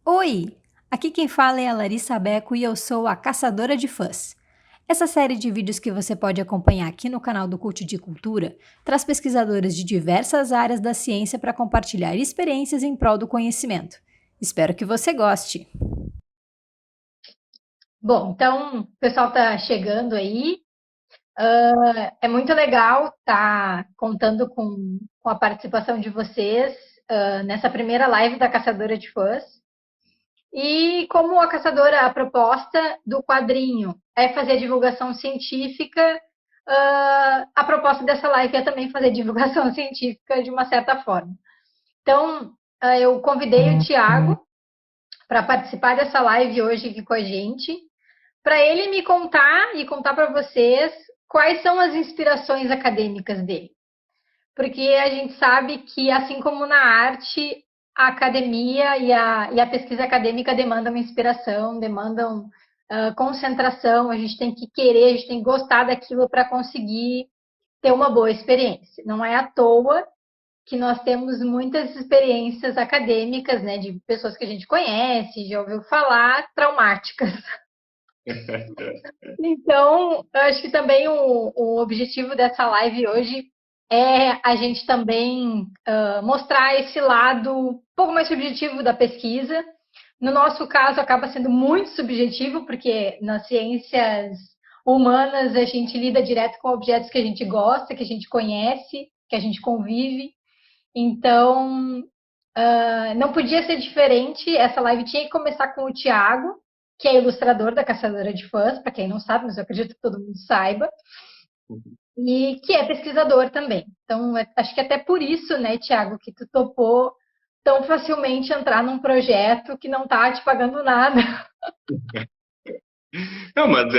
Oi! Aqui quem fala é a Larissa Beco e eu sou a Caçadora de Fãs. Essa série de vídeos que você pode acompanhar aqui no canal do Cult de Cultura traz pesquisadores de diversas áreas da ciência para compartilhar experiências em prol do conhecimento. Espero que você goste! Bom, então o pessoal está chegando aí. É muito legal estar contando com a participação de vocês nessa primeira live da Caçadora de Fãs. E como a caçadora, a proposta do quadrinho é fazer divulgação científica, a proposta dessa live é também fazer divulgação científica de uma certa forma. Então, eu convidei o Tiago para participar dessa live hoje aqui com a gente, para ele me contar e contar para vocês quais são as inspirações acadêmicas dele. Porque a gente sabe que, assim como na arte, a academia e a pesquisa acadêmica demandam inspiração, demandam concentração, a gente tem que querer, a gente tem que gostar daquilo para conseguir ter uma boa experiência. Não é à toa que nós temos muitas experiências acadêmicas, né, de pessoas que a gente conhece, já ouviu falar, traumáticas. Então, eu acho que também o objetivo dessa live hoje é a gente também mostrar esse lado um pouco mais subjetivo da pesquisa. No nosso caso, acaba sendo muito subjetivo, porque nas ciências humanas a gente lida direto com objetos que a gente gosta, que a gente conhece, que a gente convive. Então, não podia ser diferente. Essa live tinha que começar com o Tiago, que é ilustrador da Caçadora de Fãs, para quem não sabe, mas eu acredito que todo mundo saiba, e que é pesquisador também. Então, acho que até por isso, né, Tiago, que tu topou tão facilmente entrar num projeto que não está te pagando nada. Não, mas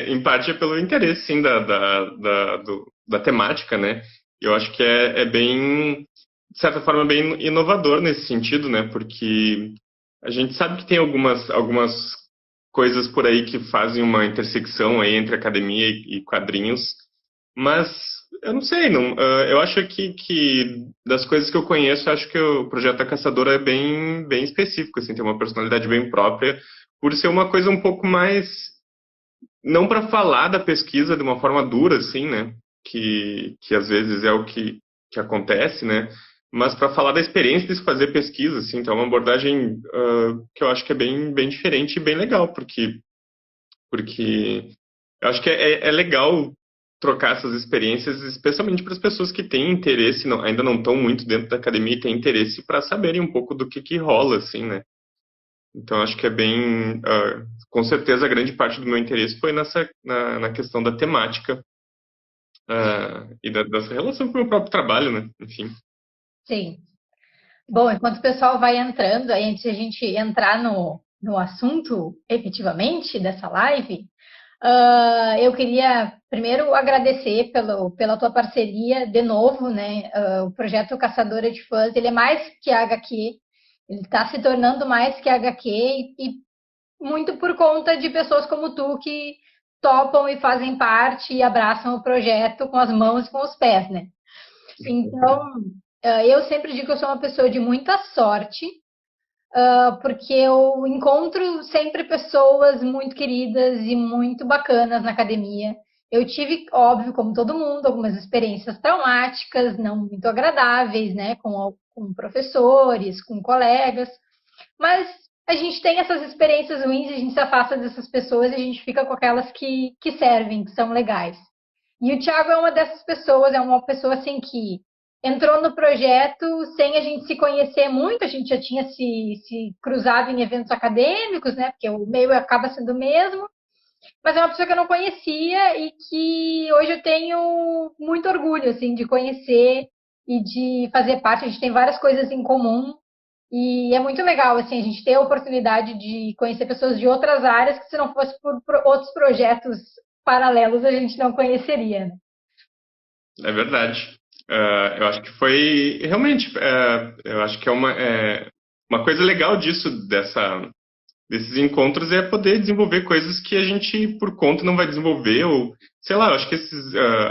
em parte é pelo interesse, sim, da temática, né? Eu acho que é bem, de certa forma, bem inovador nesse sentido, né? Porque a gente sabe que tem algumas coisas por aí que fazem uma intersecção aí entre academia e quadrinhos, mas eu não sei, não, eu acho que das coisas que eu conheço, eu acho que o Projeto da Caçadora é bem específico, assim, tem uma personalidade bem própria, por ser uma coisa um pouco mais não para falar da pesquisa de uma forma dura, assim, né? Que às vezes é o que acontece, né? Mas para falar da experiência de se fazer pesquisa, assim, então é uma abordagem que eu acho que é bem diferente e bem legal, porque eu acho que é legal trocar essas experiências, especialmente para as pessoas que têm interesse, ainda não estão muito dentro da academia e têm interesse para saberem um pouco do que rola, assim, né? Então, acho que é bem. Com certeza, a grande parte do meu interesse foi na questão da temática e dessa relação com o meu próprio trabalho, né? Enfim. Sim. Bom, enquanto o pessoal vai entrando, aí antes de a gente entrar no assunto efetivamente dessa live, eu queria primeiro agradecer pela tua parceria de novo, né? O projeto Caçadora de Fãs, ele é mais que a HQ, ele está se tornando mais que a HQ e muito por conta de pessoas como tu que topam e fazem parte e abraçam o projeto com as mãos e com os pés, né? Então, eu sempre digo que eu sou uma pessoa de muita sorte, porque eu encontro sempre pessoas muito queridas e muito bacanas na academia. Eu tive, óbvio, como todo mundo, algumas experiências traumáticas, não muito agradáveis, né, com professores, com colegas, mas a gente tem essas experiências ruins, a gente se afasta dessas pessoas e a gente fica com aquelas que servem, que são legais. E o Thiago é uma dessas pessoas, é uma pessoa assim que entrou no projeto sem a gente se conhecer muito, a gente já tinha se cruzado em eventos acadêmicos, né? Porque o meio acaba sendo o mesmo, mas é uma pessoa que eu não conhecia e que hoje eu tenho muito orgulho assim de conhecer e de fazer parte. A gente tem várias coisas em comum e é muito legal assim a gente ter a oportunidade de conhecer pessoas de outras áreas que se não fosse por outros projetos paralelos a gente não conheceria, né? É verdade. Eu acho que foi realmente. Eu acho que uma coisa legal desses encontros é poder desenvolver coisas que a gente por conta não vai desenvolver ou sei lá. Eu acho que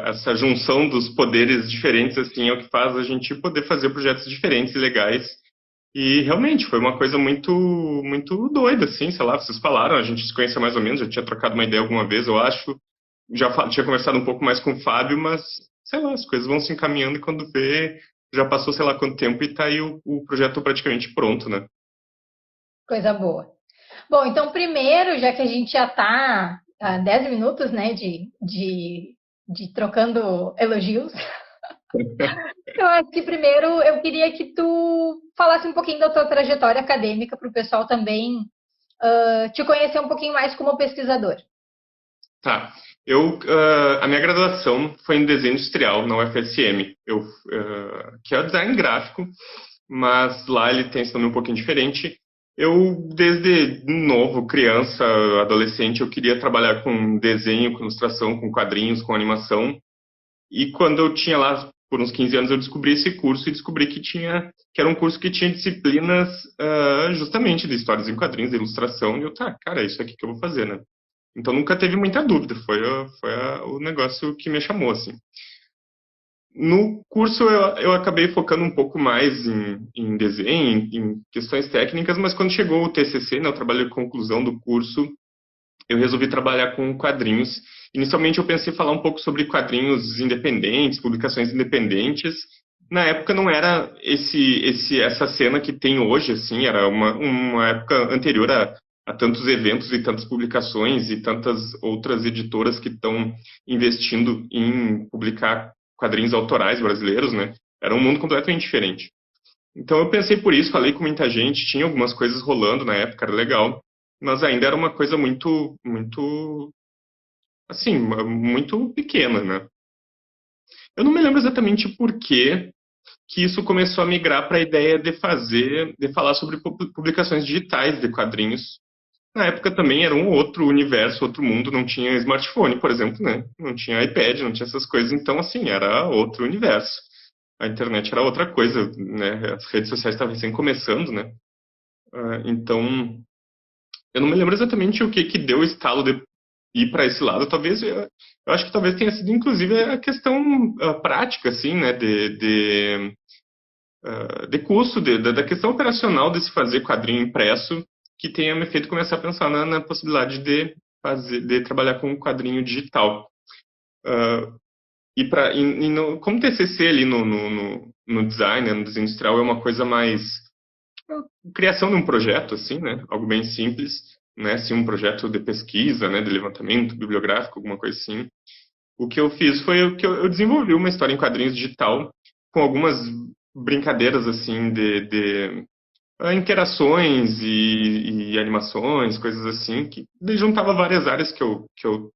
essa junção dos poderes diferentes assim é o que faz a gente poder fazer projetos diferentes e legais E realmente foi uma coisa muito, muito doida, assim, sei lá, vocês falaram, a gente se conhece mais ou menos, já tinha trocado uma ideia alguma vez, eu acho, tinha conversado um pouco mais com o Fábio, mas, sei lá, as coisas vão se encaminhando e quando vê, já passou sei lá quanto tempo e tá aí o projeto praticamente pronto, né? Coisa boa. Bom, então primeiro, já que a gente já está há 10 minutos, né, de trocando elogios, eu acho que primeiro eu queria que tu falasse um pouquinho da tua trajetória acadêmica para o pessoal também te conhecer um pouquinho mais como pesquisador. Tá. A minha graduação foi em desenho industrial na UFSM, que é o design gráfico, mas lá ele tem esse nome um pouquinho diferente. Eu, desde novo, criança, adolescente, eu queria trabalhar com desenho, com ilustração, com quadrinhos, com animação. E quando eu tinha lá, por uns 15 anos, eu descobri esse curso e descobri que era um curso que tinha disciplinas justamente de histórias em quadrinhos, de ilustração. E eu, tá, cara, é isso aqui que eu vou fazer, né? Então nunca teve muita dúvida, o negócio que me chamou, assim. No curso eu acabei focando um pouco mais em desenho, em questões técnicas, mas quando chegou o TCC, né, o trabalho de conclusão do curso, eu resolvi trabalhar com quadrinhos. Inicialmente eu pensei em falar um pouco sobre quadrinhos independentes, publicações independentes. Na época não era essa cena que tem hoje, assim, era uma época anterior a tantos eventos e tantas publicações e tantas outras editoras que estão investindo em publicar quadrinhos autorais brasileiros, né? Era um mundo completamente diferente. Então eu pensei por isso, falei com muita gente, tinha algumas coisas rolando na época, era legal, mas ainda era uma coisa muito, muito, assim, muito pequena, né? Eu não me lembro exatamente por que isso começou a migrar para a ideia de falar sobre publicações digitais de quadrinhos. Na época também era um outro universo, outro mundo, não tinha smartphone, por exemplo, né? Não tinha iPad, não tinha essas coisas, então assim, era outro universo. A internet era outra coisa, né? As redes sociais estavam recém começando, né? Então, eu não me lembro exatamente o que deu o estalo de ir para esse lado. Talvez, eu acho que talvez tenha sido inclusive a questão prática, assim, né? De custo, da questão operacional de se fazer quadrinho impresso, que tenha me feito começar a pensar na possibilidade de trabalhar com quadrinho digital. Como TCC ali no design, né, no design industrial, é uma coisa mais criação de um projeto, assim, né? Algo bem simples, né? Assim, um projeto de pesquisa, né? De levantamento bibliográfico, alguma coisa assim. O que eu fiz foi o que eu desenvolvi uma história em quadrinhos digital com algumas brincadeiras, assim, de interações e animações, coisas assim, que juntava várias áreas que eu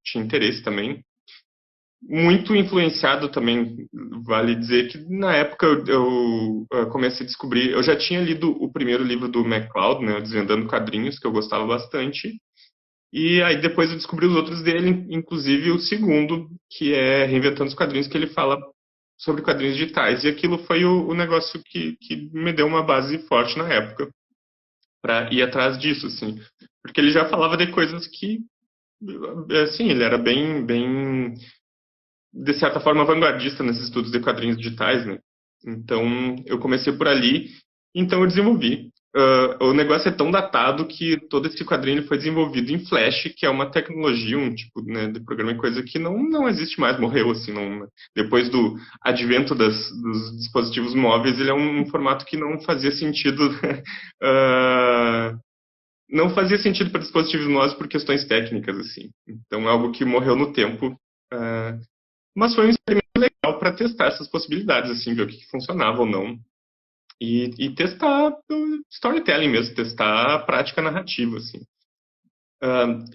tinha interesse também. Muito influenciado também, vale dizer que na época eu comecei a descobrir, eu já tinha lido o primeiro livro do MacLeod, né, Desvendando Quadrinhos, que eu gostava bastante, e aí depois eu descobri os outros dele, inclusive o segundo, que é Reinventando os Quadrinhos, que ele fala sobre quadrinhos digitais, e aquilo foi o negócio que me deu uma base forte na época, para ir atrás disso, assim, porque ele já falava de coisas que, assim, ele era bem de certa forma, vanguardista nesses estudos de quadrinhos digitais, né? Então, eu comecei por ali, então eu desenvolvi. O negócio é tão datado que todo esse quadrinho foi desenvolvido em Flash, que é uma tecnologia, um tipo, né, de programa e coisa que não existe mais, morreu assim. Não, depois do advento dos dispositivos móveis, ele é um formato que não fazia sentido. Não fazia sentido para dispositivos móveis por questões técnicas, assim. Então, é algo que morreu no tempo. Mas foi um experimento legal para testar essas possibilidades, assim, ver o que funcionava ou não. E testar o storytelling mesmo, testar a prática narrativa, assim. Uh,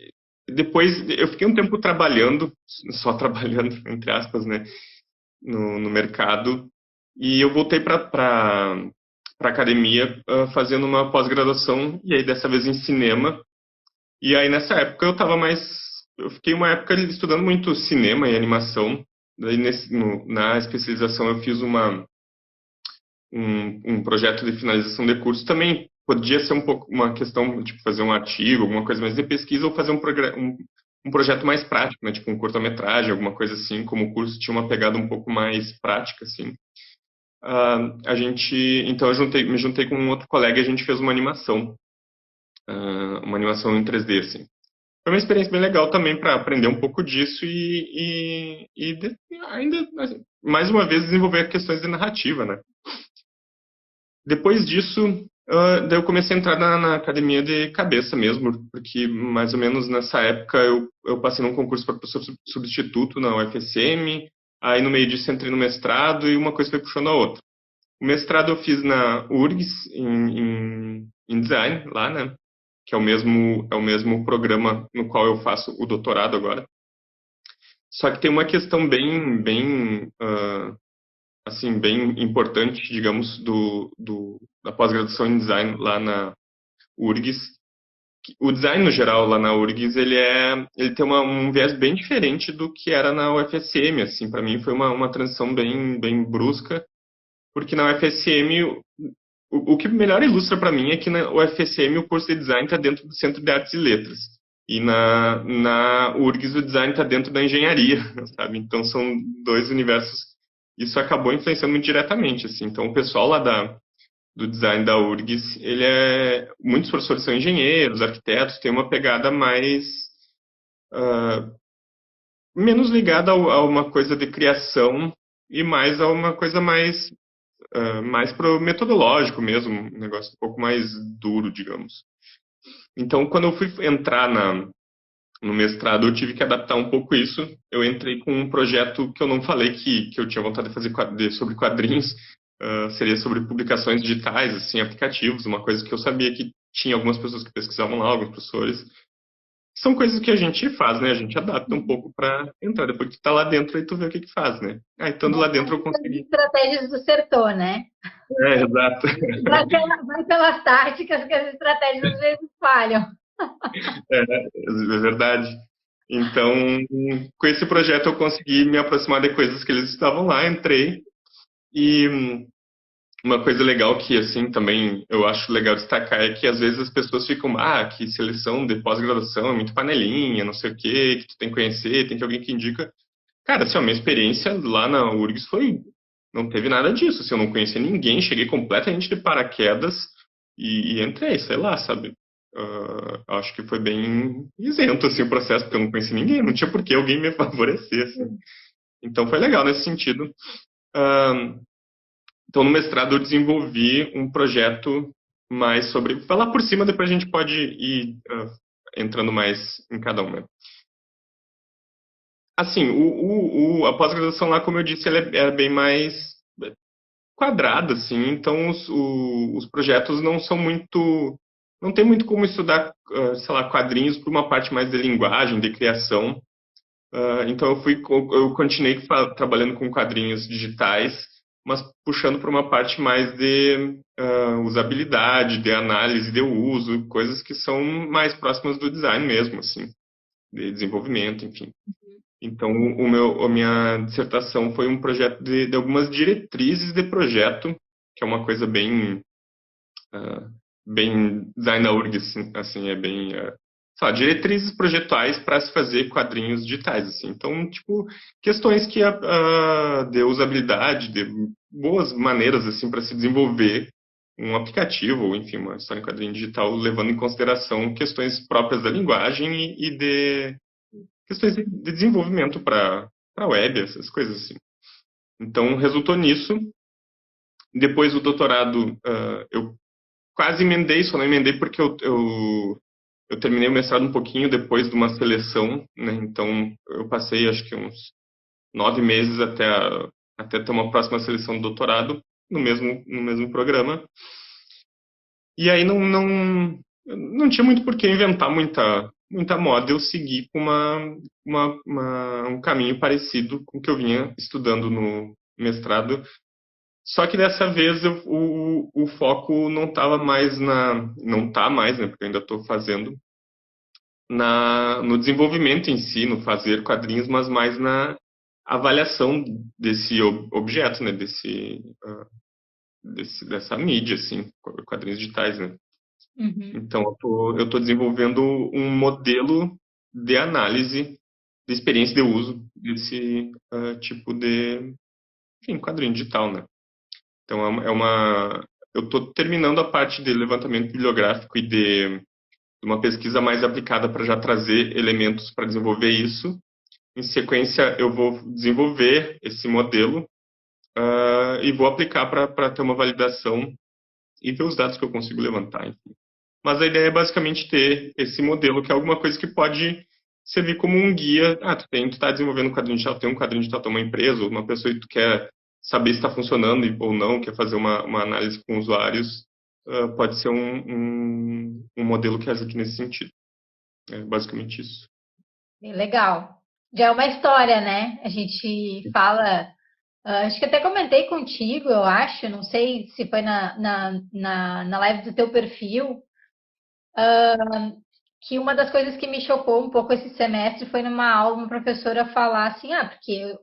Depois, eu fiquei um tempo trabalhando, só trabalhando, entre aspas, né, no mercado, e eu voltei para academia fazendo uma pós-graduação, e aí dessa vez em cinema. E aí nessa época eu fiquei uma época estudando muito cinema e animação. Daí na especialização eu fiz um projeto de finalização de curso. Também podia ser um pouco uma questão, tipo, fazer um artigo, alguma coisa mais de pesquisa, ou fazer um projeto mais prático, né? Tipo um curta-metragem, alguma coisa assim, como o curso tinha uma pegada um pouco mais prática, assim. então me juntei com um outro colega e a gente fez uma animação em 3D, assim. Foi uma experiência bem legal também para aprender um pouco disso e ainda, assim, mais uma vez, desenvolver questões de narrativa, né? Depois disso, daí eu comecei a entrar na academia de cabeça mesmo, porque mais ou menos nessa época eu passei num concurso para professor substituto na UFSM, aí no meio disso entrei no mestrado e uma coisa foi puxando a outra. O mestrado eu fiz na URGS, em design, lá, né? Que é o mesmo programa no qual eu faço o doutorado agora. Só que tem uma questão assim, bem importante, digamos, da pós-graduação em design lá na URGS. O design, no geral, lá na URGS, ele tem um viés bem diferente do que era na UFSM, assim. Para mim foi uma transição bem brusca, porque na UFSM, o que melhor ilustra para mim é que na UFSM o curso de design está dentro do Centro de Artes e Letras. E na URGS o design está dentro da engenharia, sabe? Então são dois universos. Isso acabou influenciando muito diretamente, assim. Então o pessoal lá do design da URGS, muitos professores são engenheiros, arquitetos, tem uma pegada menos ligada a uma coisa de criação e mais a uma coisa mais pro metodológico mesmo, um negócio um pouco mais duro, digamos. Então, quando eu fui entrar no mestrado, eu tive que adaptar um pouco isso. Eu entrei com um projeto que eu não falei que eu tinha vontade de fazer sobre quadrinhos, seria sobre publicações digitais, assim, aplicativos, uma coisa que eu sabia que tinha algumas pessoas que pesquisavam lá, alguns professores. São coisas que a gente faz, né? A gente adapta um pouco para entrar. Depois que tu tá lá dentro, aí tu vê o que faz, né? Estando lá dentro eu As consegui. estratégias do setor, né? Exato. Vai pelas táticas que as estratégias às vezes falham. É verdade. Então, com esse projeto eu consegui me aproximar de coisas que eles estavam lá, entrei. E uma coisa legal que, assim, também eu acho legal destacar é que às vezes as pessoas ficam, que seleção de pós-graduação é muito panelinha, não sei o quê, que tu tem que conhecer, tem que alguém que indica. Cara, assim, a minha experiência lá na URGS não teve nada disso, assim, eu não conhecia ninguém, cheguei completamente de paraquedas e entrei, sei lá, sabe? Acho que foi bem isento, assim, o processo, porque eu não conhecia ninguém, não tinha por que alguém me favorecer, assim. Então foi legal nesse sentido. Ah, então no mestrado eu desenvolvi um projeto mais sobre... Falar por cima, depois a gente pode ir entrando mais em cada um, né? Assim, a pós-graduação lá, como eu disse, ela é bem mais quadrada, assim, então os projetos não são muito... Não tem muito como estudar, sei lá, quadrinhos por uma parte mais de linguagem, de criação. Então eu continuei trabalhando com quadrinhos digitais, mas puxando para uma parte mais de usabilidade, de análise de uso, coisas que são mais próximas do design mesmo, assim, de desenvolvimento, enfim. Então, a minha dissertação foi um projeto de algumas diretrizes de projeto, que é uma coisa bem design da URGS, assim, é bem, sei lá, diretrizes projetuais para se fazer quadrinhos digitais, assim. Então, tipo, questões de usabilidade, de boas maneiras, assim, para se desenvolver um aplicativo, ou enfim, uma história em quadrinho digital, levando em consideração questões próprias da linguagem e de questões de desenvolvimento para a web, essas coisas assim. Então, resultou nisso. Depois do doutorado, eu quase emendei, só não emendei porque eu terminei o mestrado um pouquinho depois de uma seleção, né? Então, eu passei, acho que uns 9 meses até ter uma próxima seleção do doutorado no mesmo programa. E aí não tinha muito por que inventar muita moda, eu segui com um caminho parecido com o que eu vinha estudando no mestrado. Só que dessa vez o foco não estava mais não está mais, né, porque eu ainda estou fazendo, no desenvolvimento em si, no fazer quadrinhos, mas mais na avaliação desse objeto, né, dessa mídia, assim, quadrinhos digitais, né. Uhum. Então, eu tô desenvolvendo um modelo de análise de experiência de uso desse tipo de, enfim, quadrinho digital, né? Então, eu estou terminando a parte de levantamento bibliográfico e de uma pesquisa mais aplicada para já trazer elementos para desenvolver isso. Em sequência, eu vou desenvolver esse modelo e vou aplicar para ter uma validação e ver os dados que eu consigo levantar, enfim. Mas a ideia é basicamente ter esse modelo, que é alguma coisa que pode servir como um guia. Ah, tu está desenvolvendo um quadrinho digital, tem um quadrinho digital, tem uma empresa, ou uma pessoa que tu quer saber se está funcionando ou não, quer fazer uma análise com usuários, pode ser um modelo que ajude nesse sentido. É basicamente isso. Bem legal. Já é uma história, né? A gente fala. Acho que até comentei contigo, eu acho. Não sei se foi na live do teu perfil. Que uma das coisas que me chocou um pouco esse semestre foi numa aula uma professora falar assim, porque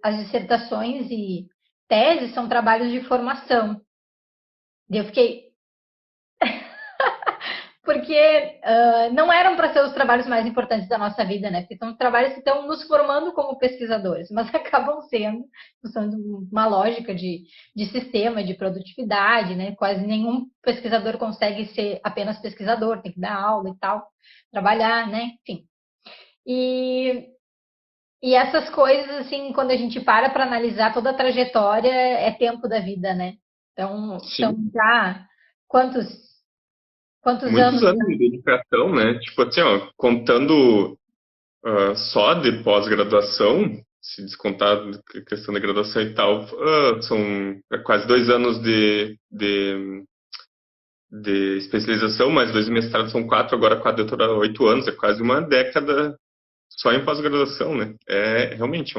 as dissertações e teses são trabalhos de formação. E eu fiquei, porque não eram para ser os trabalhos mais importantes da nossa vida, né? Porque são trabalhos que estão nos formando como pesquisadores, mas acabam sendo, usando uma lógica de sistema, de produtividade, né? Quase nenhum pesquisador consegue ser apenas pesquisador, tem que dar aula e tal, trabalhar, né? Enfim. E, e essas coisas, assim, quando a gente para analisar toda a trajetória, é tempo da vida, né? Então, são Sim. já quantos, quantos Muitos anos? anos de dedicação, né? Tipo assim, ó, contando só de pós-graduação, se descontar a questão da graduação e tal, são quase 2 anos de especialização, mais 2 mestrados são 4, agora com a doutorado 8 anos, é quase uma década só em pós-graduação, né? É realmente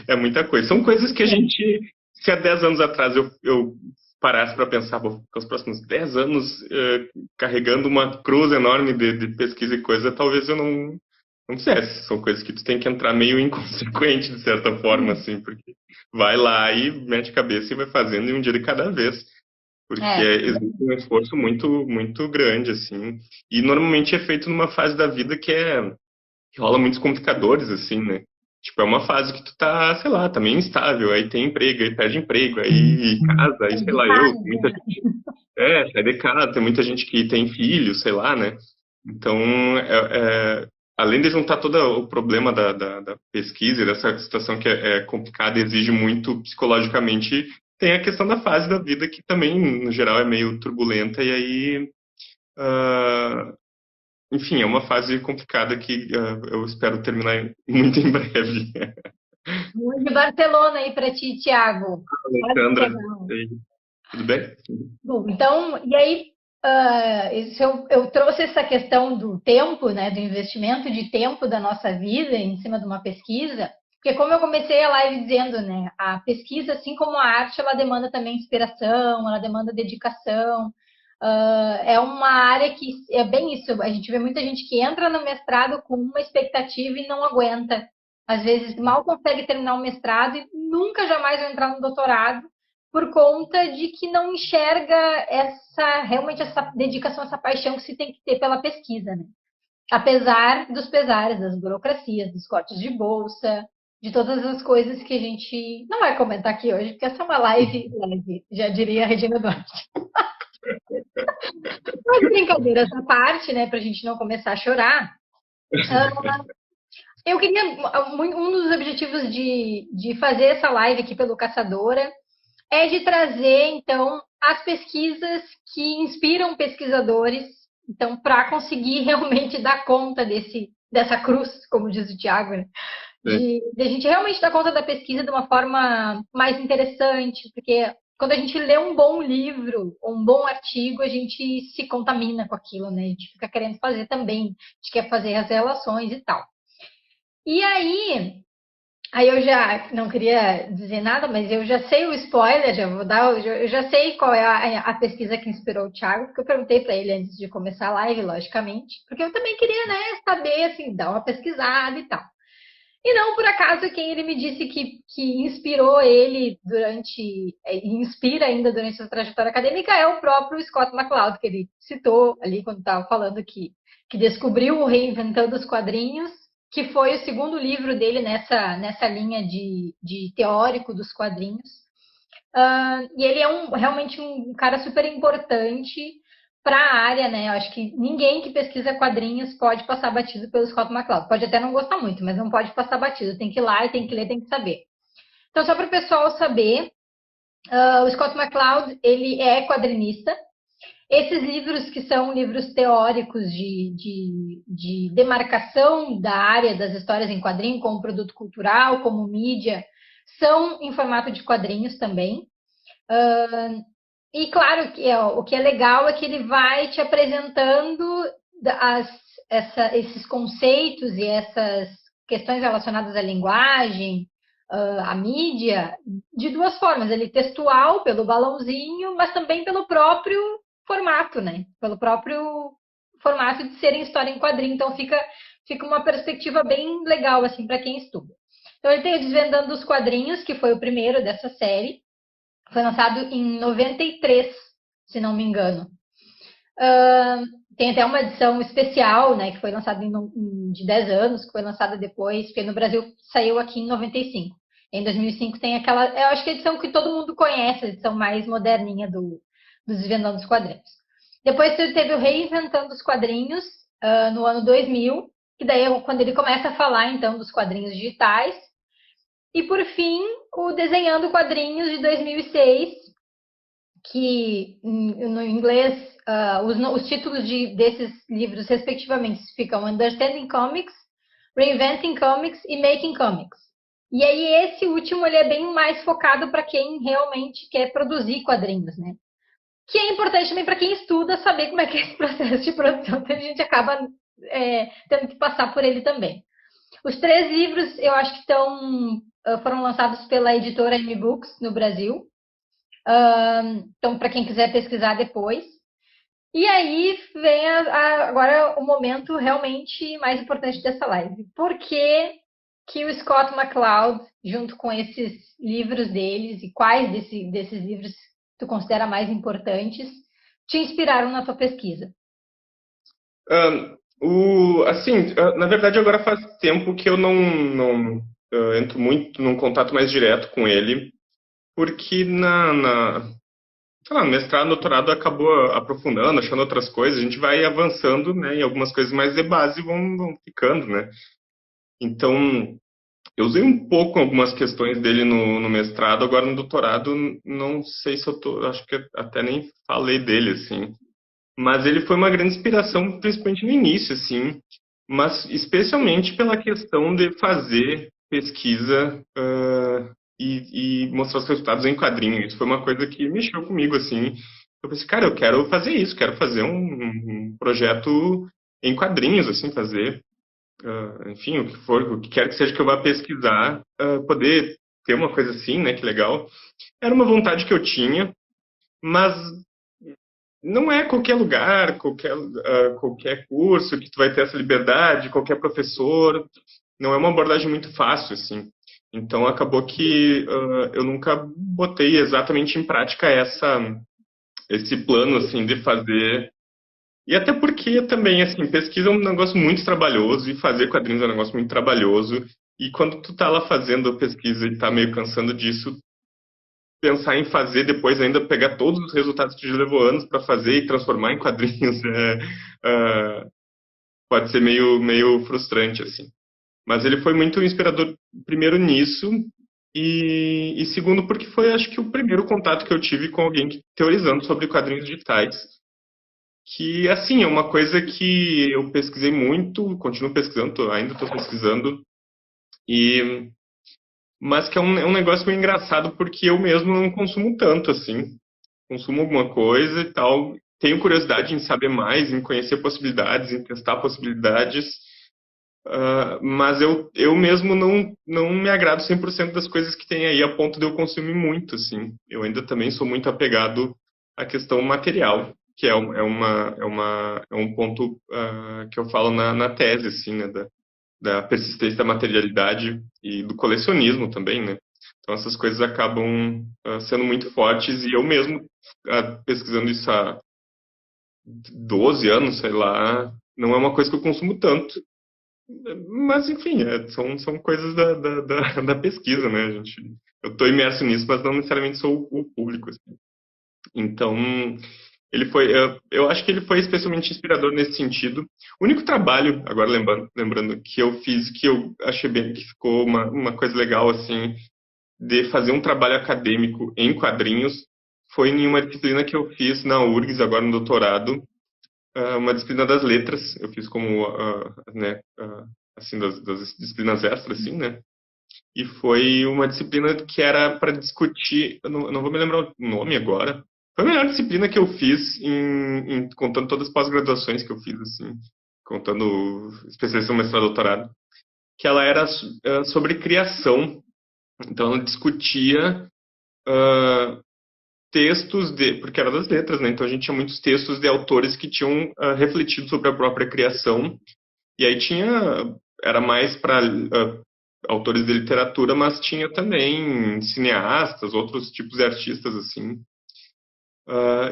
é muita coisa. São coisas que a gente, se há 10 anos atrás eu parasse para pensar, vou ficar os próximos 10 anos carregando uma cruz enorme de pesquisa e coisa, talvez eu não fizesse. São coisas que tu tem que entrar meio inconsequente, de certa forma, assim, porque vai lá e mete a cabeça e vai fazendo em um dia de cada vez. Porque É, existe um esforço muito, muito grande, assim. E normalmente é feito numa fase da vida que rola muitos complicadores, assim, né? Tipo, é uma fase que tu tá, sei lá, tá meio instável, aí tem emprego, aí perde emprego, aí casa, aí sei lá, muita gente, sai de casa, tem muita gente que tem filho, sei lá, né? Então, além de juntar todo o problema da pesquisa e dessa situação que é complicada e exige muito psicologicamente, tem a questão da fase da vida que também, no geral, é meio turbulenta, e aí ah, enfim, é uma fase complicada que eu espero terminar muito em breve. muito de Barcelona aí para ti, Thiago. Olha que Alexandra, legal. tudo bem? Bom, então, e aí, eu trouxe essa questão do tempo, né, do investimento de tempo da nossa vida em cima de uma pesquisa, porque como eu comecei a live dizendo, né, a pesquisa, assim como a arte, ela demanda também inspiração, ela demanda dedicação. É uma área que é bem isso. A gente vê muita gente que entra no mestrado com uma expectativa e não aguenta. Às vezes mal consegue terminar o mestrado e nunca jamais vai entrar no doutorado por conta de que não enxerga realmente essa dedicação, essa paixão que se tem que ter pela pesquisa, né? Apesar dos pesares, das burocracias, dos cortes de bolsa, de todas as coisas que a gente não vai comentar aqui hoje, porque essa é uma live leve, já diria a Regina Duarte. Mas brincadeira essa parte, né, para a gente não começar a chorar. Eu queria, um dos objetivos de fazer essa live aqui pelo Caçadora é de trazer, então, as pesquisas que inspiram pesquisadores, então, para conseguir realmente dar conta dessa cruz, como diz o Tiago, né? De a gente realmente dar conta da pesquisa de uma forma mais interessante, porque quando a gente lê um bom livro ou um bom artigo, a gente se contamina com aquilo, né? A gente fica querendo fazer também, a gente quer fazer as relações e tal. E aí eu já não queria dizer nada, mas eu já sei o spoiler, já vou dar, eu já sei qual é a pesquisa que inspirou o Thiago, porque eu perguntei para ele antes de começar a live, logicamente, porque eu também queria, né, saber, assim, dar uma pesquisada e tal. E não por acaso quem ele me disse que inspirou ele inspira ainda durante sua trajetória acadêmica é o próprio Scott McCloud, que ele citou ali quando estava falando que descobriu o Reinventando os Quadrinhos, que foi o segundo livro dele nessa linha de teórico dos quadrinhos. E ele é realmente um cara super importante para a área, né? Eu acho que ninguém que pesquisa quadrinhos pode passar batido pelo Scott McCloud. Pode até não gostar muito, mas não pode passar batido. Tem que ir lá e tem que ler, tem que saber. Então, só para o pessoal saber, o Scott McCloud, ele é quadrinista. Esses livros que são livros teóricos de demarcação da área das histórias em quadrinho, como produto cultural, como mídia, são em formato de quadrinhos também. E claro que o que é legal é que ele vai te apresentando esses conceitos e essas questões relacionadas à linguagem, à mídia, de duas formas. Ele textual, pelo balãozinho, mas também pelo próprio formato, né? Pelo próprio formato de ser em história em quadrinho. Então fica uma perspectiva bem legal assim para quem estuda. Então ele tem o Desvendando os Quadrinhos, que foi o primeiro dessa série. Foi lançado em 93, se não me engano. Tem até uma edição especial, né, que foi lançada de 10 anos, que foi lançada depois, porque no Brasil saiu aqui em 95. Em 2005 tem aquela, eu acho que é a edição que todo mundo conhece, a edição mais moderninha dos Desvendando os Quadrinhos. Depois teve o Reinventando os Quadrinhos, no ano 2000, que daí é quando ele começa a falar, então, dos quadrinhos digitais. E, por fim, o Desenhando Quadrinhos de 2006, que no inglês, os títulos desses livros, respectivamente, ficam Understanding Comics, Reinventing Comics e Making Comics. E aí, esse último, ele é bem mais focado para quem realmente quer produzir quadrinhos, né? Que é importante também para quem estuda saber como é que é esse processo de produção, então a gente acaba tendo que passar por ele também. Os 3 livros, eu acho que foram lançados pela editora M-Books no Brasil. Então, para quem quiser pesquisar depois. E aí vem agora o momento realmente mais importante dessa live. Por que o Scott McCloud, junto com esses livros deles, e quais desses livros tu considera mais importantes, te inspiraram na tua pesquisa? Na verdade, agora faz tempo que eu não entro muito num contato mais direto com ele, porque sei lá, no mestrado, doutorado acabou aprofundando, achando outras coisas, a gente vai avançando, né, e algumas coisas mais de base vão ficando, né. Então, eu usei um pouco algumas questões dele no mestrado, agora no doutorado, não sei se acho que até nem falei dele, assim. Mas ele foi uma grande inspiração, principalmente no início, assim, mas especialmente pela questão de fazer pesquisa e mostrar os resultados em quadrinho. Isso foi uma coisa que mexeu comigo, assim. Eu pensei, cara, eu quero fazer isso, quero fazer um projeto em quadrinhos, assim, fazer, enfim, o que for, o que quer que seja que eu vá pesquisar, poder ter uma coisa assim, né, que legal. Era uma vontade que eu tinha, mas não é qualquer lugar, qualquer curso que tu vai ter essa liberdade, qualquer professor. Não é uma abordagem muito fácil, assim. Então, acabou que eu nunca botei exatamente em prática esse plano, assim, de fazer. E até porque também, assim, pesquisa é um negócio muito trabalhoso e fazer quadrinhos é um negócio muito trabalhoso. E quando tu tá lá fazendo a pesquisa e tá meio cansando disso, pensar em fazer depois ainda pegar todos os resultados que já levou anos para fazer e transformar em quadrinhos pode ser meio frustrante, assim. Mas ele foi muito inspirador, primeiro nisso, e segundo porque foi, acho que, o primeiro contato que eu tive com alguém teorizando sobre quadrinhos digitais, que, assim, é uma coisa que eu pesquisei muito, continuo pesquisando, ainda estou pesquisando, mas que é um negócio meio engraçado porque eu mesmo não consumo tanto, assim. Consumo alguma coisa e tal. Tenho curiosidade em saber mais, em conhecer possibilidades, em testar possibilidades, mas eu mesmo não me agrado 100% das coisas que tem aí, a ponto de eu consumir muito, assim. Eu ainda também sou muito apegado à questão material, que é um ponto que eu falo na tese, assim, né, da persistência da materialidade e do colecionismo também, né? Então essas coisas acabam sendo muito fortes e eu mesmo, pesquisando isso há 12 anos, sei lá, não é uma coisa que eu consumo tanto. Mas, enfim, são coisas da pesquisa, né? A gente eu estou imerso nisso, mas não necessariamente sou o público, assim. Então, ele foi, eu acho que ele foi especialmente inspirador nesse sentido. O único trabalho, agora lembrando que eu fiz, que eu achei bem, que ficou uma coisa legal, assim, de fazer um trabalho acadêmico em quadrinhos, foi em uma disciplina que eu fiz na URGS, agora no doutorado, uma disciplina das letras. Eu fiz como, né, assim, das disciplinas extras, assim, né? E foi uma disciplina que era para discutir, eu não vou me lembrar o nome agora. Foi a melhor disciplina que eu fiz contando todas as pós-graduações que eu fiz, assim, contando especialização, mestrado, doutorado, que ela era sobre criação. Então ela discutia textos porque era das letras, né? Então a gente tinha muitos textos de autores que tinham refletido sobre a própria criação. E aí era mais para autores de literatura, mas tinha também cineastas, outros tipos de artistas, assim.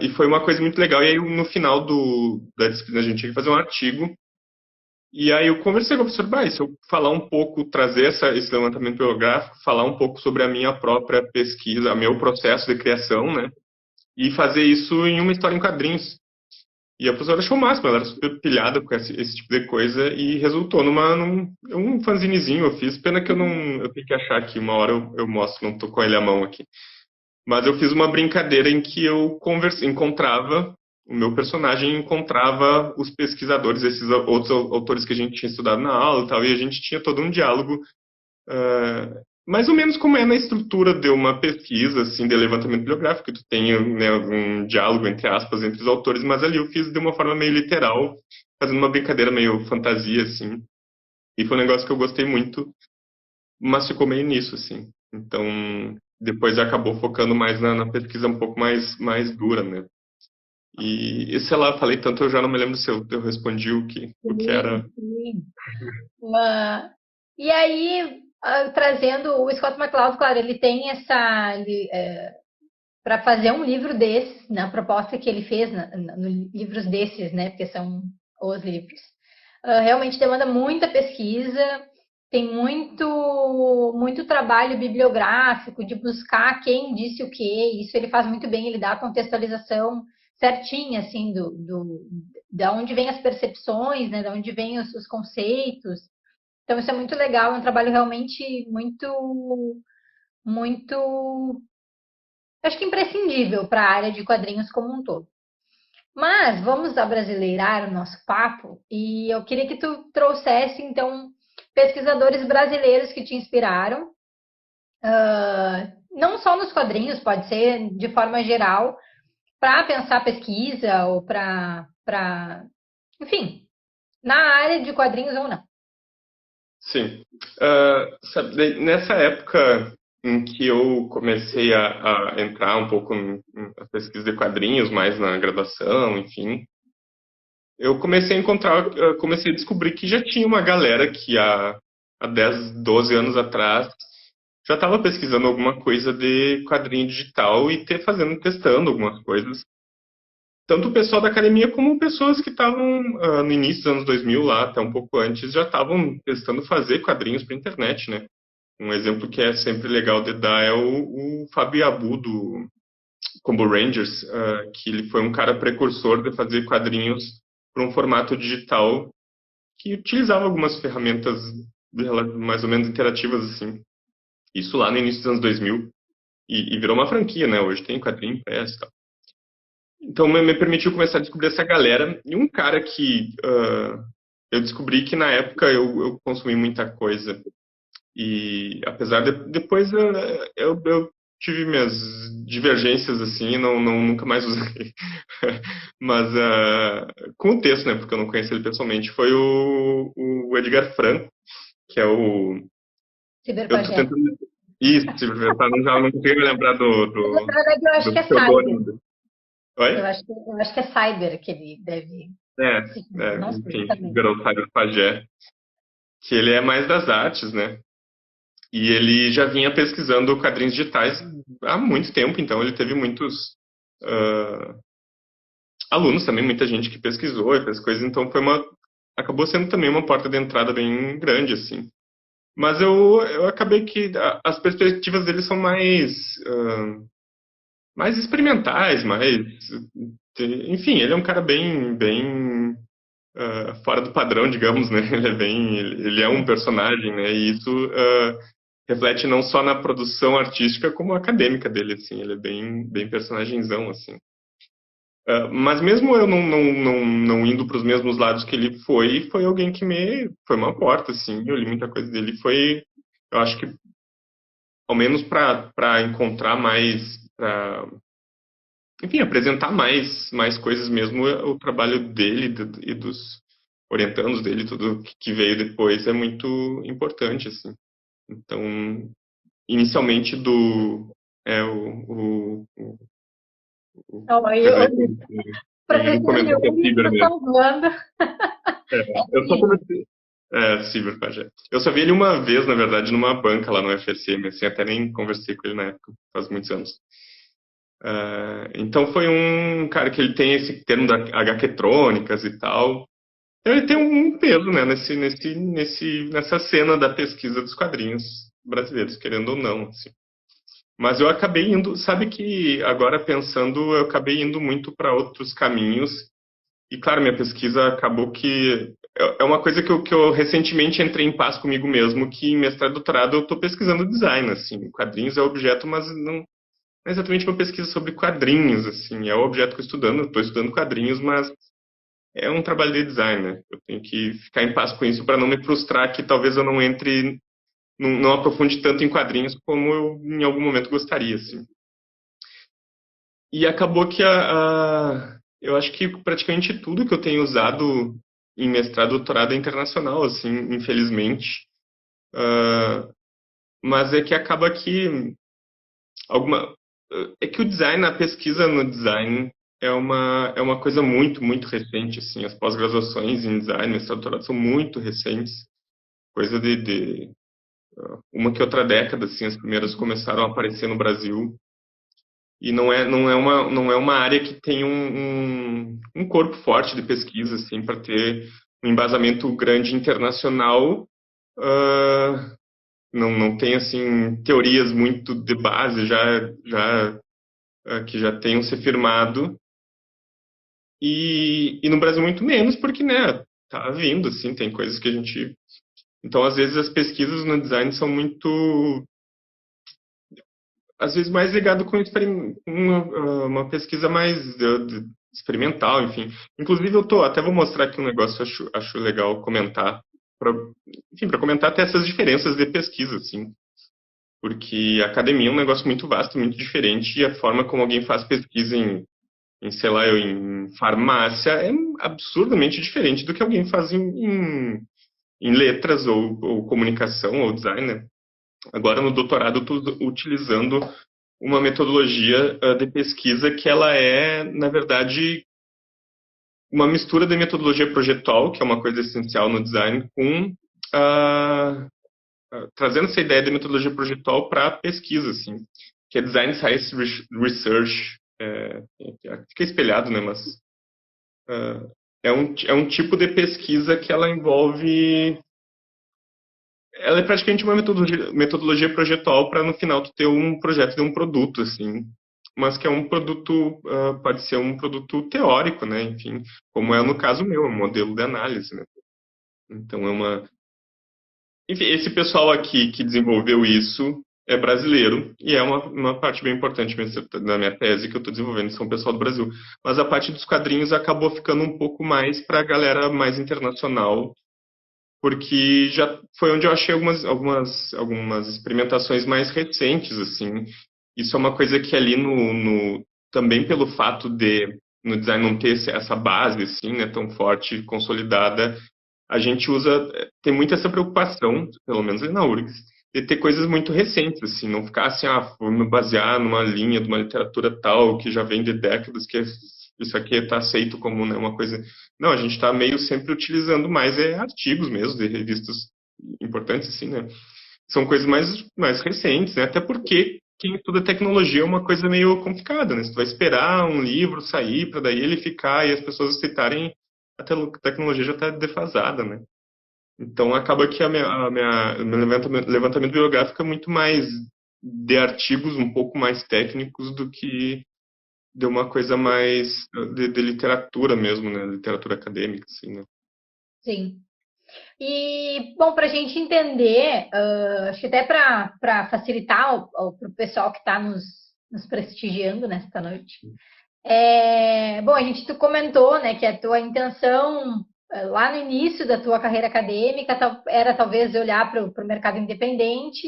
E foi uma coisa muito legal. E aí, no final da disciplina, a gente tinha que fazer um artigo. E aí eu conversei com o professor, se eu falar um pouco, trazer esse levantamento bibliográfico, falar um pouco sobre a minha própria pesquisa, o meu processo de criação, né? E fazer isso em uma história em quadrinhos. E a professora achou o máximo, ela era super pilhada com esse tipo de coisa e resultou um fanzinezinho eu fiz. Pena que eu tenho que achar aqui, uma hora eu mostro, não tô com ele à mão aqui. Mas eu fiz uma brincadeira em que eu encontrava, o meu personagem encontrava os pesquisadores, esses outros autores que a gente tinha estudado na aula e tal, e a gente tinha todo um diálogo, mais ou menos como é na estrutura de uma pesquisa, assim, de levantamento bibliográfico, que tu tem, né, um diálogo, entre aspas, entre os autores, mas ali eu fiz de uma forma meio literal, fazendo uma brincadeira meio fantasia, assim, e foi um negócio que eu gostei muito, mas ficou meio nisso, assim. Então, depois acabou focando mais na pesquisa um pouco mais dura, né? E, sei lá, falei tanto, eu já não me lembro se eu respondi o que era. Sim, sim. E aí, trazendo o Scott McCloud, claro, ele tem para fazer um livro desses, na proposta que ele fez, no livros desses, né, porque são os livros, realmente demanda muita pesquisa, tem muito trabalho bibliográfico de buscar quem disse o quê, isso ele faz muito bem, ele dá a contextualização certinha, assim, da onde vêm as percepções, né, da onde vêm os conceitos. Então isso é muito legal, é um trabalho realmente muito, acho que imprescindível para a área de quadrinhos como um todo. Mas vamos abrasileirar o nosso papo e eu queria que tu trouxesse, então, pesquisadores brasileiros que te inspiraram, não só nos quadrinhos, pode ser de forma geral, para pensar pesquisa ou enfim, na área de quadrinhos ou não. Sim. Sabe, nessa época em que eu comecei a entrar um pouco na pesquisa de quadrinhos, mais na graduação, enfim, eu comecei a comecei a descobrir que já tinha uma galera que há 10, 12 anos atrás já estava pesquisando alguma coisa de quadrinho digital e testando algumas coisas. Tanto o pessoal da academia como pessoas que estavam no início dos anos 2000 lá, até um pouco antes, já estavam testando fazer quadrinhos para internet, né? Um exemplo que é sempre legal de dar é o Fábio Abu do Combo Rangers, que ele foi um cara precursor de fazer quadrinhos para um formato digital que utilizava algumas ferramentas mais ou menos interativas assim. Isso lá no início dos anos 2000 e virou uma franquia, né? Hoje tem quadrinho impresso e tal. Então me permitiu começar a descobrir essa galera e um cara que eu descobri que na época eu consumi muita coisa e apesar de depois eu tive minhas divergências assim, nunca mais usei, mas com o texto, né, porque eu não conheci ele pessoalmente, foi o Edgar Franco, que é eu tô Ciberpagé. tentando isso, já não consigo me lembrar Na verdade, eu acho que do é cyber. pseudônimo. Oi? Eu acho que é cyber que ele deve. Não sei Enfim, também. Garoto Cyber Pajé, que ele é mais das artes, né? E ele já vinha pesquisando quadrinhos digitais há muito tempo, então ele teve muitos alunos também, muita gente que pesquisou e fez coisas, então acabou sendo também uma porta de entrada bem grande, assim. Mas eu acabei que as perspectivas dele são mais experimentais, enfim, ele é um cara bem fora do padrão, digamos, né? Ele é um personagem, né? E isso reflete não só na produção artística como acadêmica dele, assim. Ele é bem personagemzão, assim. Mas mesmo eu não indo para os mesmos lados que ele foi alguém que foi uma porta, assim. Eu li muita coisa dele, eu acho que ao menos para encontrar enfim, apresentar mais coisas mesmo, o trabalho dele e dos orientandos dele, tudo que veio depois é muito importante, assim. Então, inicialmente é, o, o, o Então, aí quer dizer, eu professor comentou que é Yuri Ciber nos mesmo. salvando. Eu só Sim. comecei. Ciber Pajé. Eu só vi ele uma vez, na verdade, numa banca lá no FSM, assim, até nem conversei com ele na época, faz muitos anos. Então foi um cara que ele tem esse termo da HQtrônicas e tal. Então ele tem um peso, né, nessa cena da pesquisa dos quadrinhos brasileiros, querendo ou não, assim. Mas eu acabei indo, sabe que agora pensando, eu acabei indo muito para outros caminhos. E claro, minha pesquisa acabou que é uma coisa que eu recentemente entrei em paz comigo mesmo, que em mestrado e doutorado eu estou pesquisando design, assim. Quadrinhos é objeto, mas não é exatamente uma pesquisa sobre quadrinhos, assim. É o objeto que eu estou estudando quadrinhos, mas é um trabalho de design, né? Eu tenho que ficar em paz com isso para não me frustrar que talvez eu não entre, não aprofunde tanto em quadrinhos como eu em algum momento gostaria, assim. E acabou que eu acho que praticamente tudo que eu tenho usado em mestrado, doutorado é internacional, assim, infelizmente. Ah, mas é que acaba que alguma é que o design, a pesquisa no design é uma coisa muito recente, assim. As pós-graduações em design, mestrado, doutorado são muito recentes, coisa de uma que outra década, assim. As primeiras começaram a aparecer no Brasil. E não é uma área que tem um corpo forte de pesquisa, assim, para ter um embasamento grande internacional. ah, não tem, assim, teorias muito de base que já tenham se firmado. E no Brasil muito menos, porque, né, tá vindo, assim, tem coisas que a gente... Então, às vezes, as pesquisas no design são muito às vezes mais ligado com uma pesquisa mais experimental, enfim. Inclusive até vou mostrar aqui um negócio, acho legal comentar, pra, enfim, para comentar até essas diferenças de pesquisa, assim, porque a academia é um negócio muito vasto, muito diferente, e a forma como alguém faz pesquisa sei lá, em farmácia é absurdamente diferente do que alguém faz em letras ou comunicação ou design, né? Agora, no doutorado, eu estou utilizando uma metodologia de pesquisa que ela é, na verdade, uma mistura de metodologia projetual, que é uma coisa essencial no design, com trazendo essa ideia de metodologia projetual para a pesquisa, assim, que é Design Science Research. Fica espelhado, né, mas é um tipo de pesquisa que ela é praticamente uma metodologia projetual para no final tu ter um projeto de um produto, assim, mas que é um produto, pode ser um produto teórico, né, enfim, como é no caso meu, é um modelo de análise, né. Então enfim, esse pessoal aqui que desenvolveu isso é brasileiro e é uma parte bem importante da minha tese que eu estou desenvolvendo, são pessoal do Brasil. Mas a parte dos quadrinhos acabou ficando um pouco mais para a galera mais internacional, porque já foi onde eu achei algumas experimentações mais recentes, assim. Isso é uma coisa que ali também pelo fato de no design não ter essa base, assim, né, tão forte, consolidada, a gente tem muito essa preocupação, pelo menos ali na URGS, de ter coisas muito recentes, assim, não ficar assim, vou me basear numa linha de uma literatura tal, que já vem de décadas, que isso aqui está aceito como, né, uma coisa... Não, a gente está meio sempre utilizando mais artigos mesmo, de revistas importantes, assim, né? São coisas mais recentes, né? Até porque quem estuda tecnologia é uma coisa meio complicada, né? Você vai esperar um livro sair para daí ele ficar e as pessoas citarem, a tecnologia já está defasada, né? Então acaba que o meu levantamento bibliográfico é muito mais de artigos um pouco mais técnicos do que de uma coisa mais de literatura mesmo, né? Literatura acadêmica, assim, né? Sim. E, bom, para a gente entender, acho que até para facilitar para o pessoal que está nos prestigiando nesta noite, bom, tu comentou, né, que a tua intenção lá no início da tua carreira acadêmica era talvez olhar para o mercado independente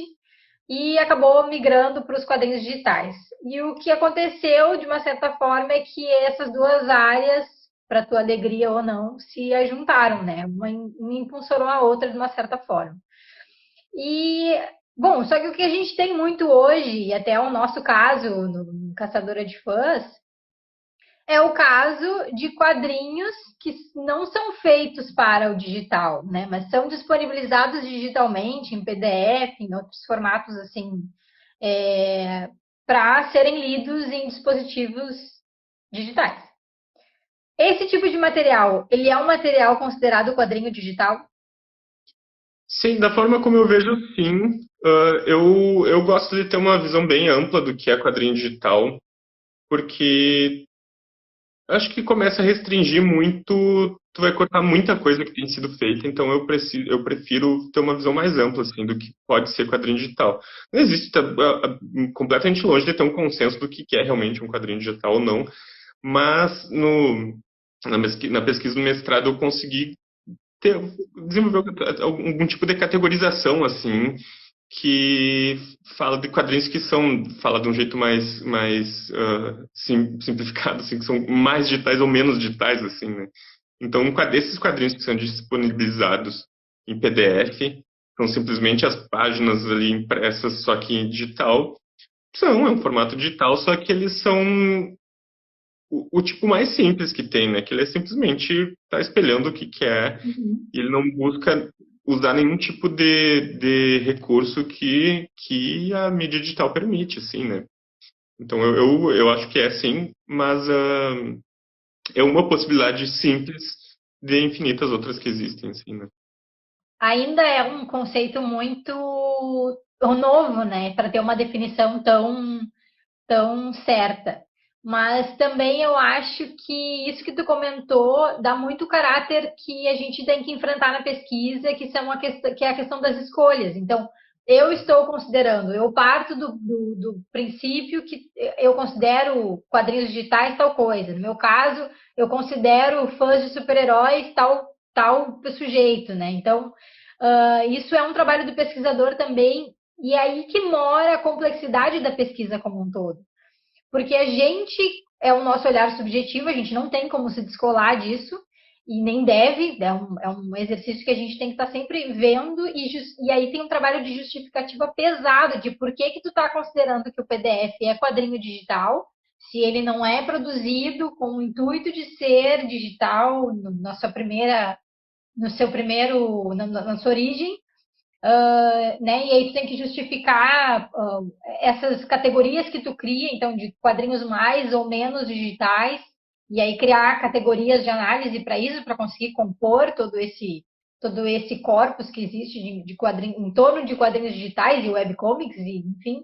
e acabou migrando para os quadrinhos digitais. E o que aconteceu, de uma certa forma, é que essas duas áreas, para tua alegria ou não, se ajuntaram, né? Uma impulsionou a outra de uma certa forma. E, bom, só que o que a gente tem muito hoje, e até o nosso caso no Caçadora de Fãs, é o caso de quadrinhos que não são feitos para o digital, né? Mas são disponibilizados digitalmente, em PDF, em outros formatos assim, para serem lidos em dispositivos digitais. Esse tipo de material, ele é um material considerado quadrinho digital? Sim, da forma como eu vejo, sim. Eu gosto de ter uma visão bem ampla do que é quadrinho digital, porque acho que começa a restringir muito, tu vai cortar muita coisa que tem sido feita, então eu prefiro ter uma visão mais ampla, assim, do que pode ser quadrinho digital. Não existe, completamente longe de ter um consenso do que é realmente um quadrinho digital ou não, mas na pesquisa do mestrado eu consegui ter, desenvolver algum tipo de categorização, assim, que fala de quadrinhos que fala de um jeito mais simplificado, assim, que são mais digitais ou menos digitais, assim, né? Então, esses quadrinhos que são disponibilizados em PDF, são simplesmente as páginas ali impressas, só que em digital, é um formato digital, só que eles são o tipo mais simples que tem, né? Que ele é simplesmente tá espelhando o que que é, e ele não busca usar nenhum tipo de recurso que a mídia digital permite, assim, né? Então eu acho que é sim, mas é uma possibilidade simples de infinitas outras que existem, assim, né? Ainda é um conceito muito novo, né, para ter uma definição tão certa. Mas também eu acho que isso que tu comentou dá muito caráter que a gente tem que enfrentar na pesquisa, que é a questão das escolhas. Então, eu estou considerando, eu parto do princípio que eu considero quadrinhos digitais tal coisa. No meu caso, eu considero fãs de super-heróis tal sujeito, né? Então, isso é um trabalho do pesquisador também, e é aí que mora a complexidade da pesquisa como um todo. Porque a gente é o nosso olhar subjetivo, a gente não tem como se descolar disso, e nem deve, é um exercício que a gente tem que estar sempre vendo, e aí tem um trabalho de justificativa pesado de por que tu está considerando que o PDF é quadrinho digital, se ele não é produzido com o intuito de ser digital na sua origem, né? E aí tu tem que justificar essas categorias que tu cria, então de quadrinhos mais ou menos digitais, e aí criar categorias de análise para isso, para conseguir compor todo esse corpus que existe de quadrinhos em torno de quadrinhos digitais e webcomics, e enfim.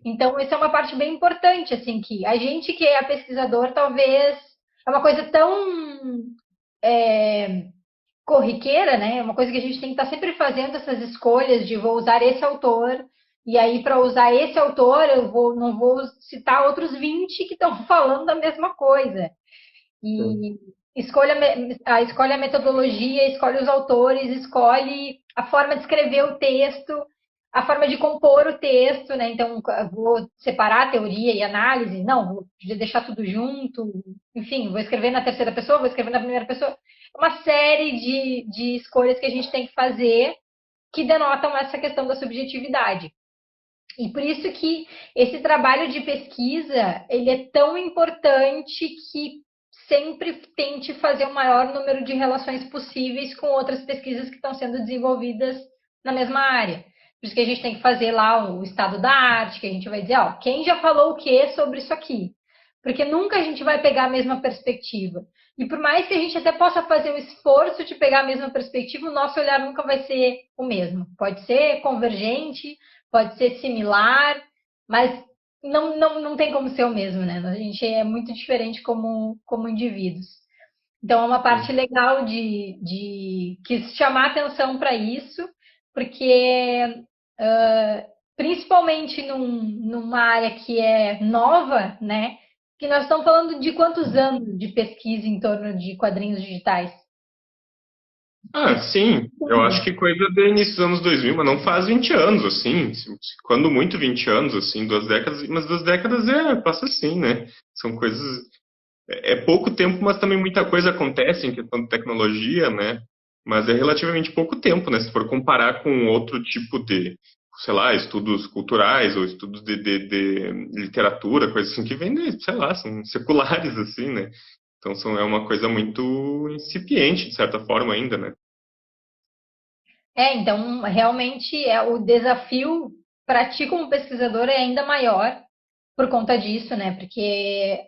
Então, isso é uma parte bem importante, assim, que a gente que é pesquisador, talvez é uma coisa tão corriqueira, né? É uma coisa que a gente tem que estar sempre fazendo essas escolhas de vou usar esse autor, e aí para usar esse autor não vou citar outros 20 que estão falando da mesma coisa. E escolhe a metodologia, escolhe os autores, escolhe a forma de escrever o texto, a forma de compor o texto, né? Então, vou separar a teoria e análise? Não, vou deixar tudo junto. Enfim, vou escrever na terceira pessoa, vou escrever na primeira pessoa. Uma série de escolhas que a gente tem que fazer que denotam essa questão da subjetividade. E por isso que esse trabalho de pesquisa, ele é tão importante que sempre tente fazer o maior número de relações possíveis com outras pesquisas que estão sendo desenvolvidas na mesma área. Por isso que a gente tem que fazer lá o estado da arte, que a gente vai dizer, ó, quem já falou o que sobre isso aqui? Porque nunca a gente vai pegar a mesma perspectiva. E por mais que a gente até possa fazer o esforço de pegar a mesma perspectiva, o nosso olhar nunca vai ser o mesmo. Pode ser convergente, pode ser similar, mas não tem como ser o mesmo, né? A gente é muito diferente como indivíduos. Então, é uma parte legal de quis chamar atenção para isso, porque principalmente numa área que é nova, né? Que nós estamos falando de quantos anos de pesquisa em torno de quadrinhos digitais? Ah, sim, eu acho que coisa de início dos anos 2000, mas não faz 20 anos, assim, quando muito 20 anos, assim, 2 décadas, mas 2 décadas passa assim, né? São coisas, é pouco tempo, mas também muita coisa acontece em questão de tecnologia, né? Mas é relativamente pouco tempo, né? Se for comparar com outro tipo de, sei lá, estudos culturais ou estudos de literatura, coisas assim que vêm, sei lá, são seculares, assim, né? Então é uma coisa muito incipiente, de certa forma, ainda, né? Então realmente o desafio para ti como pesquisador é ainda maior por conta disso, né? Porque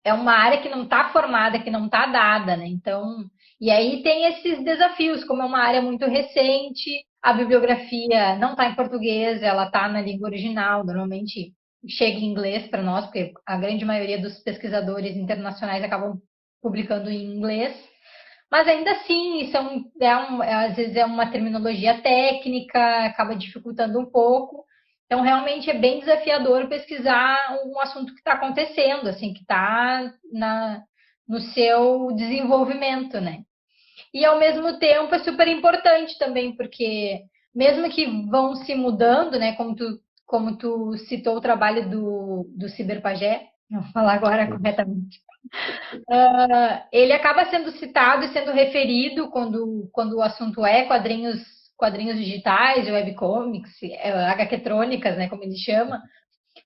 é uma área que não está formada, que não está dada, né? Então, e aí tem esses desafios, como é uma área muito recente, a bibliografia não está em português, ela está na língua original, normalmente chega em inglês para nós, porque a grande maioria dos pesquisadores internacionais acabam publicando em inglês. Mas ainda assim, às vezes é uma terminologia técnica, acaba dificultando um pouco. Então, realmente é bem desafiador pesquisar um assunto que está acontecendo, assim, que está no seu desenvolvimento, né? E, ao mesmo tempo, é super importante também, porque mesmo que vão se mudando, né? Como tu citou o trabalho do Ciberpagé, vou falar agora corretamente, ele acaba sendo citado e sendo referido quando o assunto é quadrinhos digitais, webcomics, HQtrônicas, né, como ele chama,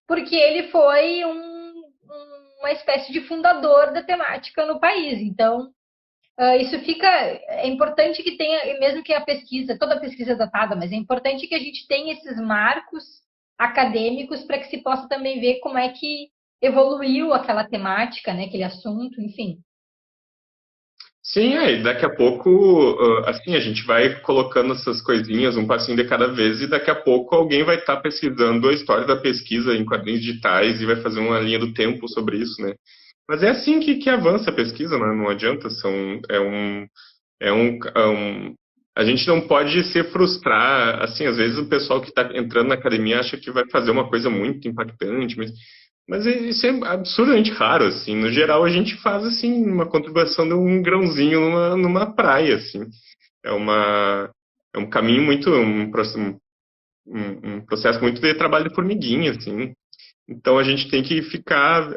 porque ele foi uma espécie de fundador da temática no país. Então, é importante que tenha, mesmo que a pesquisa, toda pesquisa é datada, mas é importante que a gente tenha esses marcos acadêmicos para que se possa também ver como é que evoluiu aquela temática, né, aquele assunto, enfim. Sim, e daqui a pouco, assim, a gente vai colocando essas coisinhas um passinho de cada vez e daqui a pouco alguém vai estar pesquisando a história da pesquisa em quadrinhos digitais e vai fazer uma linha do tempo sobre isso, né? Mas é assim que avança a pesquisa, né? Não adianta, a gente não pode se frustrar, assim, às vezes o pessoal que está entrando na academia acha que vai fazer uma coisa muito impactante, mas isso é absurdamente raro, assim. No geral, a gente faz, assim, uma contribuição de um grãozinho numa praia, assim. É uma, é um caminho muito, um processo muito de trabalho de formiguinha, assim. Então, a gente tem que ficar...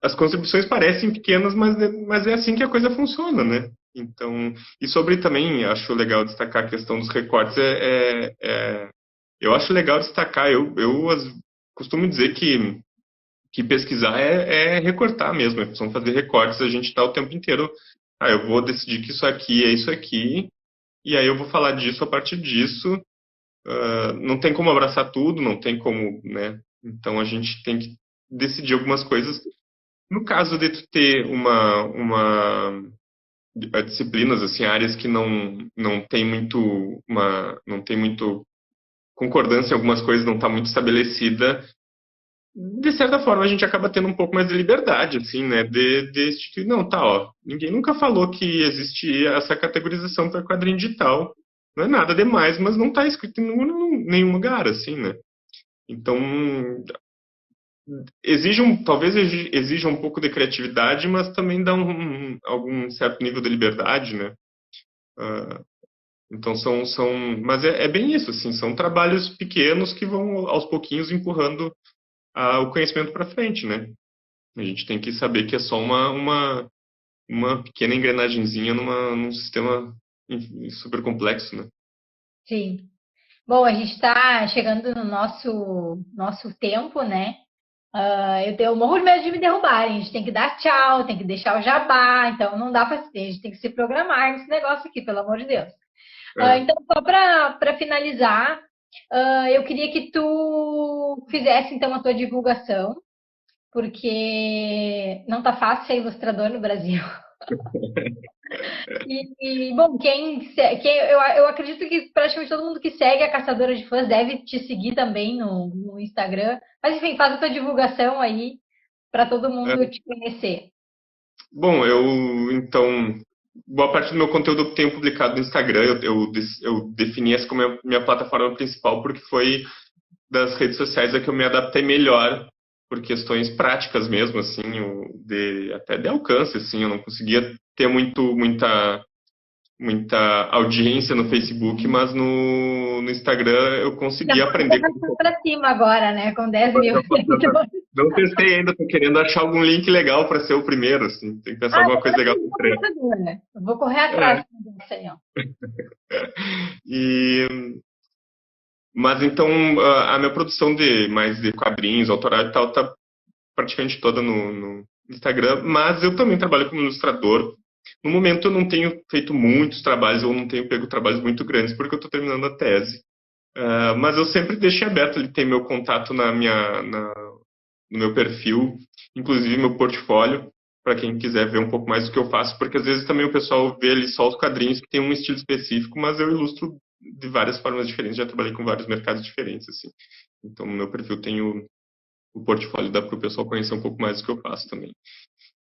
As contribuições parecem pequenas, mas é assim que a coisa funciona, né? Então, e sobre também, acho legal destacar a questão dos recortes, eu acho legal destacar, costumo dizer que pesquisar é recortar mesmo, são fazer recortes, a gente está o tempo inteiro, eu vou decidir que isso aqui é isso aqui, e aí eu vou falar disso a partir disso, não tem como abraçar tudo, não tem como, né? Então a gente tem que decidir algumas coisas. No caso de tu ter disciplinas, assim, áreas que não tem não tem muito concordância em algumas coisas, não está muito estabelecida, de certa forma, a gente acaba tendo um pouco mais de liberdade, assim, né? De instituir, não, tá, ó, ninguém nunca falou que existia essa categorização para quadrinho digital. Não é nada demais, mas não está escrito em nenhum lugar, assim, né? Então, talvez exija um pouco de criatividade, mas também dá algum certo nível de liberdade, né? Ah, então mas é bem isso, assim, são trabalhos pequenos que vão aos pouquinhos empurrando o conhecimento para frente, né? A gente tem que saber que é só uma pequena engrenagemzinha num sistema super complexo, né? Sim. Bom, a gente está chegando no nosso tempo, né? Eu morro de medo de me derrubarem. A gente tem que dar tchau, tem que deixar o jabá, então não dá para ser. A gente tem que se programar nesse negócio aqui, pelo amor de Deus. É. Então, só para finalizar, eu queria que tu fizesse então a tua divulgação porque não tá fácil ser ilustrador no Brasil. Bom, eu acredito que praticamente todo mundo que segue a Caçadora de Fãs deve te seguir também no Instagram. Mas enfim, faz a tua divulgação aí para todo mundo É. te conhecer. Bom, então, boa parte do meu conteúdo eu tenho publicado no Instagram. Eu defini essa como a minha plataforma principal porque foi das redes sociais a que eu me adaptei melhor por questões práticas mesmo, assim, até de alcance, assim, eu não conseguia ter muita audiência no Facebook, mas no Instagram eu Já consegui pode aprender. arrastar para cima agora, né? Com 10 mil seguidores. Não testei ainda, tô querendo achar algum link legal para ser o primeiro, assim, tem que pensar Ah, alguma coisa agora legal tem para estrear. né? Eu vou correr É, atrás disso aí, ó. e, mas então a minha produção mais de quadrinhos, autoral e tal, tá praticamente toda no Instagram, mas eu também trabalho como ilustrador. No momento eu não tenho feito muitos trabalhos, ou não tenho pego trabalhos muito grandes, porque eu estou terminando a tese. Mas eu sempre deixei aberto, ele tem meu contato no meu perfil, inclusive meu portfólio, para quem quiser ver um pouco mais do que eu faço, porque às vezes também o pessoal vê ali só os quadrinhos que tem um estilo específico, mas eu ilustro de várias formas diferentes, já trabalhei com vários mercados diferentes, assim. Então no meu perfil tem o portfólio, dá para o pessoal conhecer um pouco mais do que eu faço também.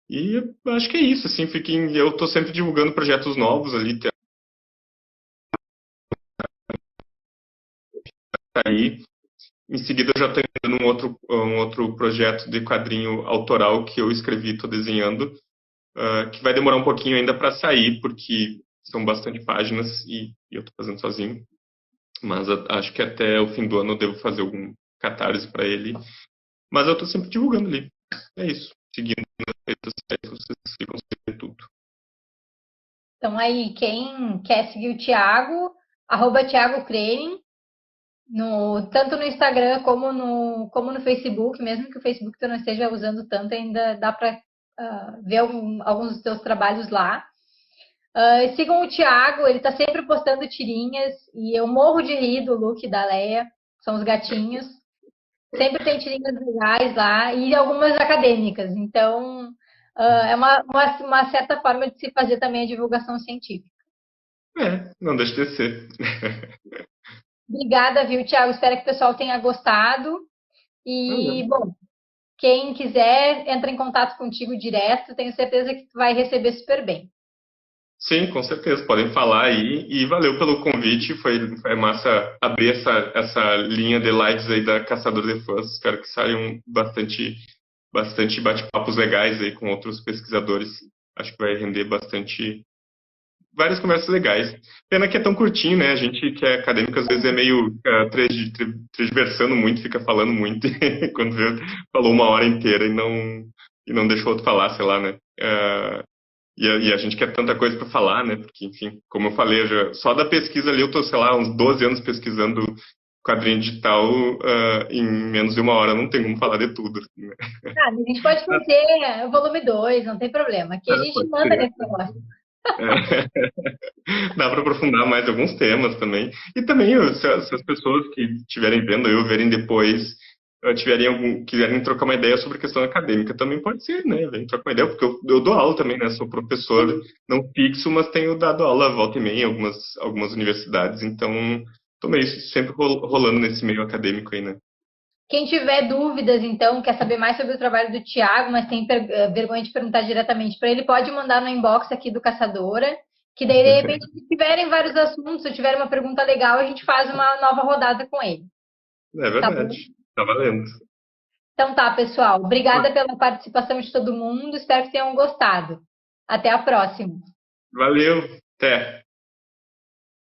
E eu acho que é isso, assim, eu estou sempre divulgando projetos novos ali, tá aí. Em seguida, eu já estou entrando um outro projeto de quadrinho autoral que eu escrevi, estou desenhando, que vai demorar um pouquinho ainda para sair, porque são bastante páginas e eu estou fazendo sozinho. Mas acho que até o fim do ano eu devo fazer algum catarse para ele. Mas eu estou sempre divulgando ali. É isso. Seguindo nas redes sociais, vocês ficam sabendo tudo. Então aí, quem quer seguir o Thiago, @Thiago Krenin, tanto no Instagram como no Facebook, mesmo que o Facebook tu não esteja usando tanto, ainda dá para ver alguns dos teus trabalhos lá. Sigam o Thiago, ele está sempre postando tirinhas e eu morro de rir do look da Leia, são os gatinhos. Sempre tem tirinhas legais lá e algumas acadêmicas. Então, é uma certa forma de se fazer também a divulgação científica. Não deixa de ser. Obrigada, viu, Thiago? Espero que o pessoal tenha gostado. E, bom, quem quiser, entra em contato contigo direto. Tenho certeza que tu vai receber super bem. Sim, com certeza, podem falar aí. E valeu pelo convite, foi massa abrir essa linha de lives aí da Caçador de Fãs. Espero que saiam bastante bate-papos legais aí com outros pesquisadores. Acho que vai render várias conversas legais. Pena que é tão curtinho, né? A gente que é acadêmico às vezes é meio transversando muito, fica falando muito, quando vê, falou uma hora inteira e não deixou outro falar, sei lá, né? E a gente quer tanta coisa para falar, né? Porque, enfim, como eu falei, só da pesquisa ali eu tô, sei lá, uns 12 anos pesquisando quadrinho digital, em menos de uma hora, não tem como falar de tudo. Né? Ah, a gente pode fazer o volume 2, não tem problema. Aqui a gente Pode manda ser. nesse negócio. Dá para aprofundar mais alguns temas também. E também, se as pessoas que estiverem vendo eu verem depois, quiserem trocar uma ideia sobre questão acadêmica, também pode ser, né? Vem trocar uma ideia, porque eu dou aula também, né? Sou professor não fixo, mas tenho dado aula volta e meia em algumas universidades, então tô meio sempre rolando nesse meio acadêmico aí, né? Quem tiver dúvidas, então, quer saber mais sobre o trabalho do Thiago, mas tem vergonha de perguntar diretamente para ele, pode mandar no inbox aqui do Caçadora, que daí, de repente, se tiverem vários assuntos, se tiver uma pergunta legal, a gente faz uma nova rodada com ele. É Tá bom? verdade. Tá valendo. Então tá, pessoal. Obrigada pela participação de todo mundo. Espero que tenham gostado. Até a próxima. Valeu. Até.